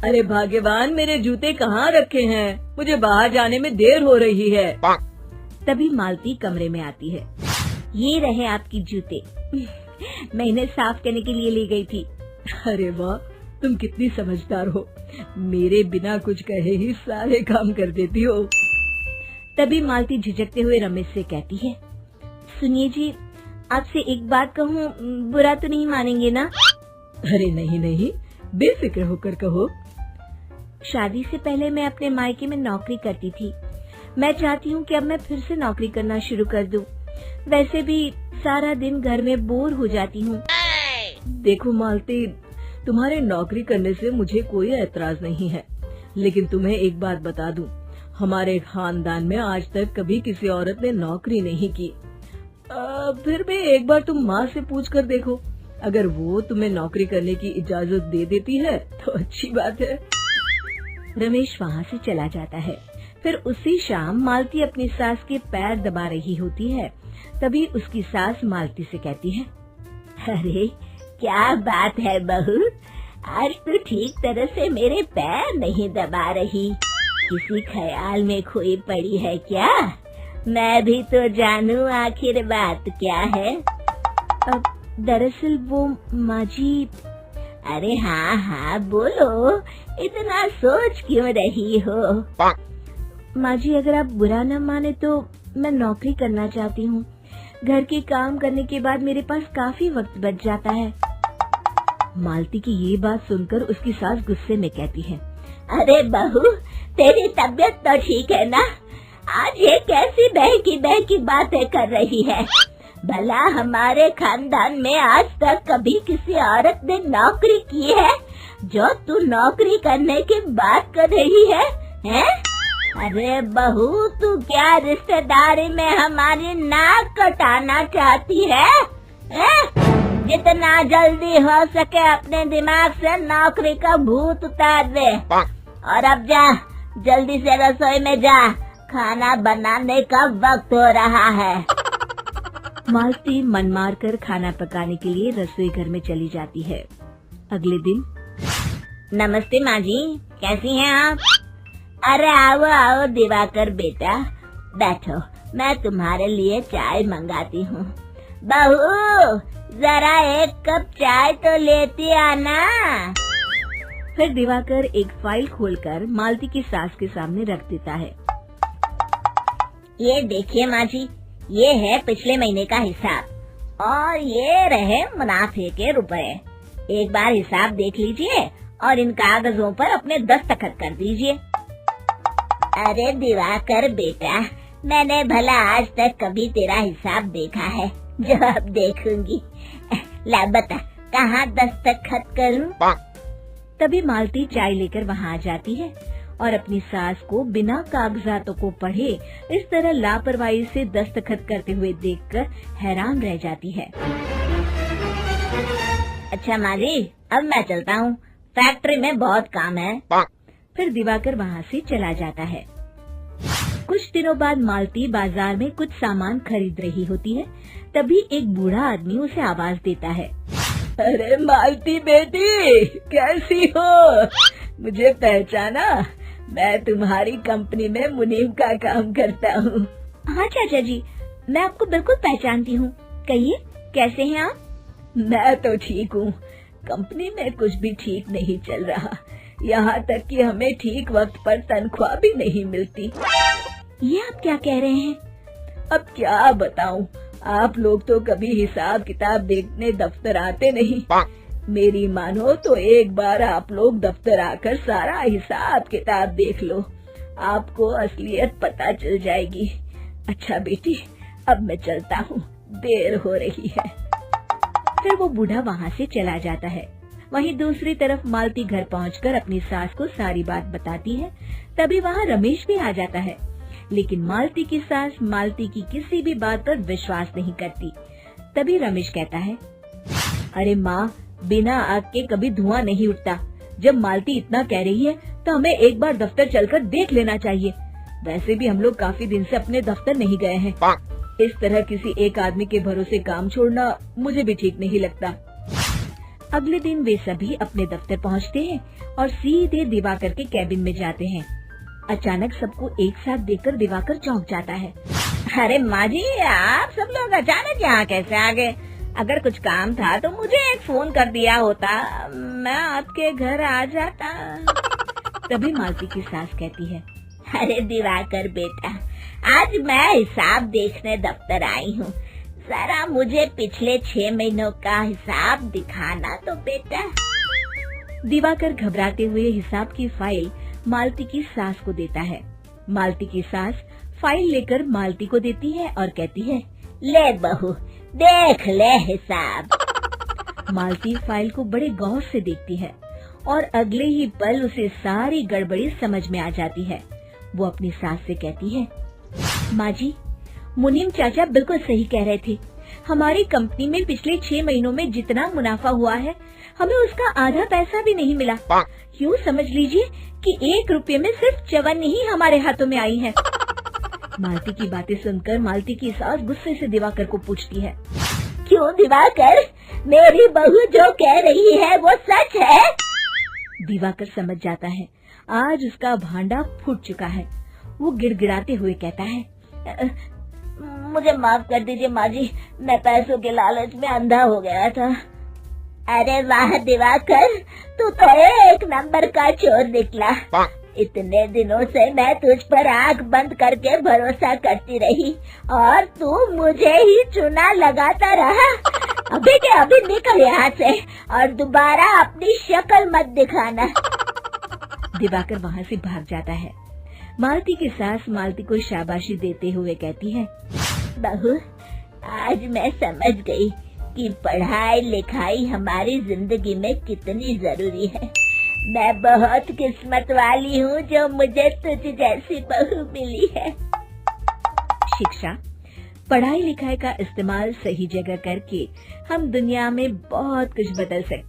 अरे भाग्यवान, मेरे जूते कहाँ रखे हैं? मुझे बाहर जाने में देर हो रही है। तभी मालती कमरे में आती है। ये रहे आपकी जूते। मैं इन्हें साफ करने के लिए ले गई थी। अरे वाह, तुम कितनी समझदार हो। मेरे बिना कुछ कहे ही सारे काम कर देती हो। तभी मालती झिझकते हुए रमेश से कहती है, सुनिए जी, आपसे एक बात कहूँ, बुरा तो नहीं मानेंगे ना? अरे नहीं नहीं, बेफिक्र होकर कहो। शादी से पहले मैं अपने मायके में नौकरी करती थी। मैं चाहती हूँ कि अब मैं फिर से नौकरी करना शुरू कर दूँ। वैसे भी सारा दिन घर में बोर हो जाती हूँ। देखो मालती, तुम्हारे नौकरी करने से मुझे कोई एतराज नहीं है, लेकिन तुम्हें एक बात बता दूं, हमारे खानदान में आज तक कभी किसी औरत ने नौकरी नहीं की। फिर भी एक बार तुम माँ से पूछ कर देखो, अगर वो तुम्हें नौकरी करने की इजाजत दे देती है तो अच्छी बात है। रमेश वहाँ से चला जाता है। फिर उसी शाम मालती अपनी सास के पैर दबा रही होती है। तभी उसकी सास मालती से कहती है, अरे क्या बात है बहू, आज तो ठीक तरह से मेरे पैर नहीं दबा रही। किसी ख्याल में खोई पड़ी है क्या? मैं भी तो जानूं आखिर बात क्या है। अब दरअसल वो माँ जी। अरे हाँ हाँ बोलो, इतना सोच क्यों रही हो? माँ जी, अगर आप बुरा न माने तो मैं नौकरी करना चाहती हूँ। घर के काम करने के बाद मेरे पास काफी वक्त बच जाता है। मालती की ये बात सुनकर उसकी सास गुस्से में कहती है, अरे बहू, तेरी तबीयत तो ठीक है ना? आज ये कैसी बहकी बातें कर रही है? भला हमारे खानदान में आज तक कभी किसी औरत ने नौकरी की है जो तू नौकरी करने की बात कर रही है, हैं? अरे बहू, तू क्या रिश्तेदारी में हमारी नाक कटाना चाहती है? जितना जल्दी हो सके अपने दिमाग से नौकरी का भूत उतार दे। और अब जा, जल्दी से रसोई में जा, खाना बनाने का वक्त हो रहा है। मालती मन मार कर खाना पकाने के लिए रसोई घर में चली जाती है। अगले दिन, नमस्ते माँ जी, कैसी हैं आप? अरे आओ आओ दिवाकर बेटा, बैठो, मैं तुम्हारे लिए चाय मंगाती हूँ। बहू, जरा एक कप चाय तो लेती आना। फिर दिवाकर एक फाइल खोलकर मालती की सास के सामने रख देता है। ये देखिए माँ जी, ये है पिछले महीने का हिसाब और ये रहे मुनाफे के रुपए। एक बार हिसाब देख लीजिए और इन कागजों पर अपने दस्तखत कर दीजिए। अरे दिवाकर बेटा, मैंने भला आज तक कभी तेरा हिसाब देखा है जो अब देखूंगी? ला बता, कहाँ दस्तखत करूं? तभी मालती चाय लेकर वहाँ आ जाती है और अपनी सास को बिना कागजातों को पढ़े इस तरह लापरवाही से दस्तखत करते हुए देखकर हैरान रह जाती है। अच्छा माँ जी, अब मैं चलता हूँ, फैक्ट्री में बहुत काम है। फिर दिवाकर वहाँ से चला जाता है। कुछ दिनों बाद मालती बाजार में कुछ सामान खरीद रही होती है। तभी एक बूढ़ा आदमी उसे आवाज देता है, अरे मालती बेटी, कैसी हो? मुझे पहचाना? मैं तुम्हारी कंपनी में मुनीम का काम करता हूँ। हाँ चाचा जी, मैं आपको बिल्कुल पहचानती हूँ। कहिए, कैसे हैं आप? मैं तो ठीक हूँ। कंपनी में कुछ भी ठीक नहीं चल रहा, यहाँ तक कि हमें ठीक वक्त पर तनख्वाह भी नहीं मिलती। ये आप क्या कह रहे हैं? अब क्या बताऊँ, आप लोग तो कभी हिसाब किताब देखने दफ्तर आते नहीं। मेरी मानो तो एक बार आप लोग दफ्तर आकर सारा हिसाब किताब देख लो, आपको असलियत पता चल जाएगी। अच्छा बेटी, अब मैं चलता हूँ, देर हो रही है। फिर वो बूढ़ा वहाँ से चला जाता है। वहीं दूसरी तरफ मालती घर पहुंचकर अपनी सास को सारी बात बताती है। तभी वहाँ रमेश भी आ जाता है, लेकिन मालती की सास मालती की किसी भी बात पर विश्वास नहीं करती। तभी रमेश कहता है, अरे माँ, बिना आग के कभी धुआं नहीं उठता। जब मालती इतना कह रही है तो हमें एक बार दफ्तर चलकर देख लेना चाहिए। वैसे भी हम लोग काफी दिन से अपने दफ्तर नहीं गए हैं। इस तरह किसी एक आदमी के भरोसे काम छोड़ना मुझे भी ठीक नहीं लगता। अगले दिन वे सभी अपने दफ्तर पहुंचते हैं और सीधे दिवाकर के कैबिन में जाते हैं। अचानक सबको एक साथ देखकर दिवाकर चौंक जाता है। अरे माँ जी, आप सब लोग अचानक यहाँ कैसे आ गए? अगर कुछ काम था तो मुझे एक फोन कर दिया होता, मैं आपके घर आ जाता। तभी मालती की सास कहती है, अरे दिवाकर बेटा, आज मैं हिसाब देखने दफ्तर आई हूँ, जरा मुझे पिछले 6 महीनों का हिसाब दिखाना तो बेटा। दिवाकर घबराते हुए हिसाब की फाइल मालती की सास को देता है। मालती की सास फाइल लेकर मालती को देती है और कहती है, ले बहू, देख ले हिसाब। मालती फाइल को बड़े गौर से देखती है और अगले ही पल उसे सारी गड़बड़ी समझ में आ जाती है। वो अपनी सास से कहती है, माँ जी, मुनीम चाचा बिल्कुल सही कह रहे थे। हमारी कंपनी में पिछले 6 महीनों में जितना मुनाफा हुआ है, हमें उसका आधा पैसा भी नहीं मिला। यूँ समझ लीजिए कि 1 रुपये में सिर्फ चवन ही हमारे हाथों में आई है। मालती की बातें सुनकर मालती की सास गुस्से से दिवाकर को पूछती है, क्यों दिवाकर, मेरी बहू जो कह रही है वो सच है? दिवाकर समझ जाता है आज उसका भांडा फूट चुका है। वो गिड़गिड़ाते हुए कहता है, मुझे माफ कर दीजिए माँ जी, मैं पैसों के लालच में अंधा हो गया था। अरे वाह दिवाकर, तू तो एक नंबर का चोर निकला। इतने दिनों से मैं तुझ पर आंख बंद करके भरोसा करती रही और तू मुझे ही चुना लगाता रहा। अभी के अभी निकल यहाँ से और दोबारा अपनी शक्ल मत दिखाना। दिवाकर वहाँ से भाग जाता है। मालती की सास मालती को शाबाशी देते हुए कहती है, बहू, आज मैं समझ गई कि पढ़ाई लिखाई हमारी जिंदगी में कितनी जरूरी है। मैं बहुत किस्मत वाली हूँ जो मुझे तुझ जैसी बहू मिली है। शिक्षा, पढ़ाई लिखाई का इस्तेमाल सही जगह करके हम दुनिया में बहुत कुछ बदल सकते हैं।